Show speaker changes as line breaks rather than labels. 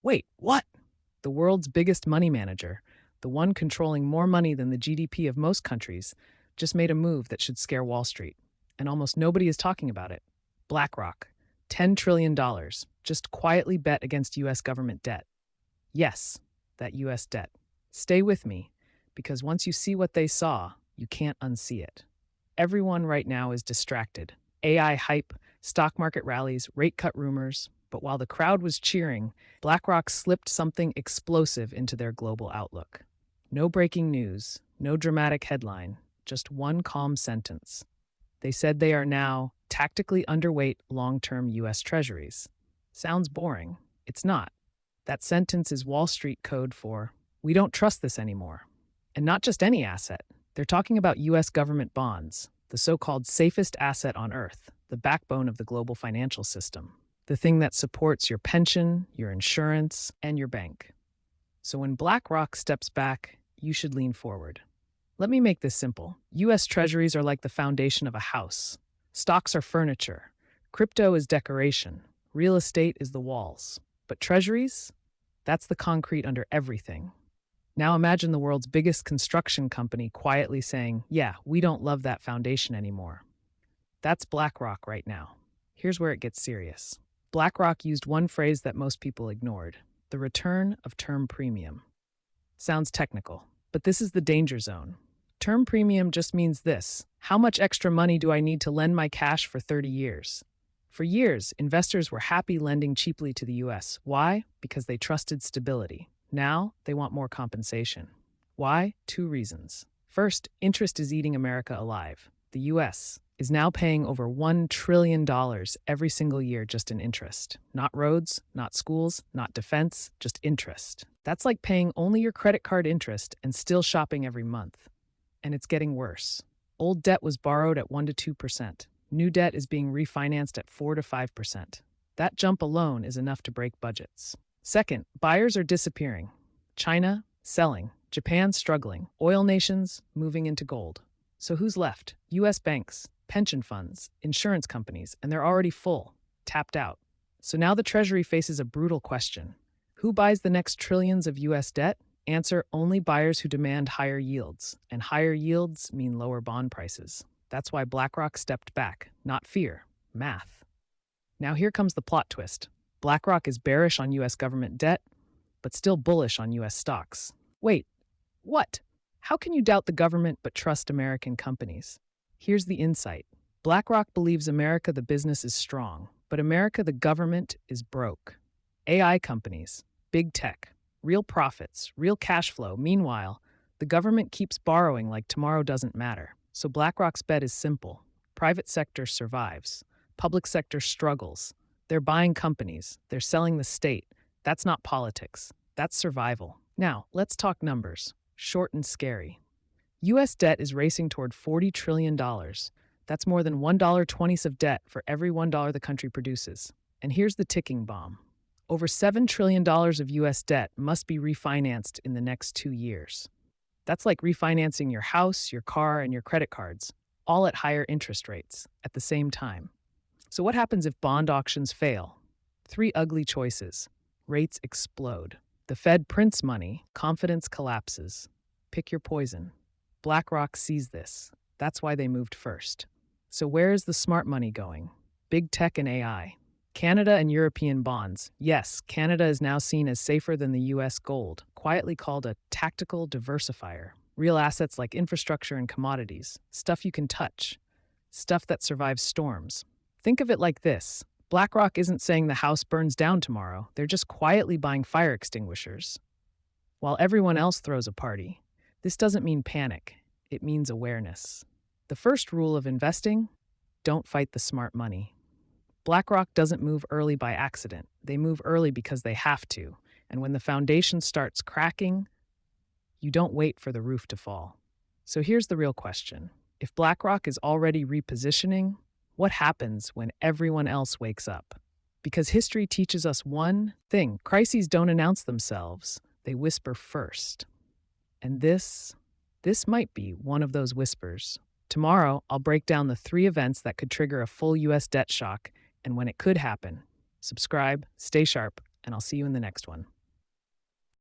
Wait, what? The world's biggest money manager, the one controlling more money than the GDP of most countries, just made a move that should scare Wall Street. And almost nobody is talking about it. BlackRock, $10 trillion, just quietly bet against US government debt. Yes, that US debt. Stay with me, because once you see what they saw, you can't unsee it. Everyone right now is distracted. AI hype, stock market rallies, rate cut rumors. But while the crowd was cheering, BlackRock slipped something explosive into their global outlook. No breaking news, no dramatic headline, just one calm sentence. They said they are now tactically underweight long-term US Treasuries. Sounds boring. It's not. That sentence is Wall Street code for, we don't trust this anymore. And not just any asset. They're talking about US government bonds, the so-called safest asset on Earth, the backbone of the global financial system, the thing that supports your pension, your insurance, and your bank. So when BlackRock steps back, you should lean forward. Let me make this simple. US Treasuries are like the foundation of a house. Stocks are furniture. Crypto is decoration. Real estate is the walls. But Treasuries? That's the concrete under everything. Now imagine the world's biggest construction company quietly saying, yeah, we don't love that foundation anymore. That's BlackRock right now. Here's where it gets serious. BlackRock used one phrase that most people ignored, the return of term premium. Sounds technical, but this is the danger zone. Term premium just means this: how much extra money do I need to lend my cash for 30 years? For years, investors were happy lending cheaply to the US. Why? Because they trusted stability. Now, they want more compensation. Why? Two reasons. First, interest is eating America alive. The US is now paying over $1 trillion every single year just in interest. Not roads, not schools, not defense, just interest. That's like paying only your credit card interest and still shopping every month. And it's getting worse. Old debt was borrowed at 1 to 2%. New debt is being refinanced at 4 to 5%. That jump alone is enough to break budgets. Second, buyers are disappearing. China, selling. Japan, struggling. Oil nations, moving into gold. So who's left? US banks, pension funds, insurance companies, and they're already full, tapped out. So now the Treasury faces a brutal question. Who buys the next trillions of US debt? Answer: only buyers who demand higher yields. And higher yields mean lower bond prices. That's why BlackRock stepped back. Not fear, math. Now here comes the plot twist. BlackRock is bearish on US government debt, but still bullish on US stocks. Wait, what? How can you doubt the government but trust American companies? Here's the insight. BlackRock believes America the business is strong, but America the government is broke. AI companies, big tech, real profits, real cash flow. Meanwhile, the government keeps borrowing like tomorrow doesn't matter. So BlackRock's bet is simple. Private sector survives. Public sector struggles. They're buying companies. They're selling the state. That's not politics. That's survival. Now, let's talk numbers. Short and scary. US debt is racing toward $40 trillion. That's more than $1.20 of debt for every $1 the country produces. And here's the ticking bomb. Over $7 trillion of US debt must be refinanced in the next 2 years. That's like refinancing your house, your car, and your credit cards, all at higher interest rates at the same time. So what happens if bond auctions fail? 3 ugly choices. Rates explode. The Fed prints money, confidence collapses. Pick your poison. BlackRock sees this. That's why they moved first. So where is the smart money going? Big tech and AI. Canada and European bonds. Yes, Canada is now seen as safer than the US gold, quietly called a tactical diversifier. Real assets like infrastructure and commodities. Stuff you can touch. Stuff that survives storms. Think of it like this. BlackRock isn't saying the house burns down tomorrow. They're just quietly buying fire extinguishers, while everyone else throws a party. This doesn't mean panic. It means awareness. The first rule of investing: don't fight the smart money. BlackRock doesn't move early by accident. They move early because they have to. And when the foundation starts cracking, you don't wait for the roof to fall. So here's the real question. If BlackRock is already repositioning, what happens when everyone else wakes up? Because history teaches us one thing: crises don't announce themselves, they whisper first. And this might be one of those whispers. Tomorrow, I'll break down the 3 events that could trigger a full US debt shock and when it could happen. Subscribe, stay sharp. and I'll see you in the next one.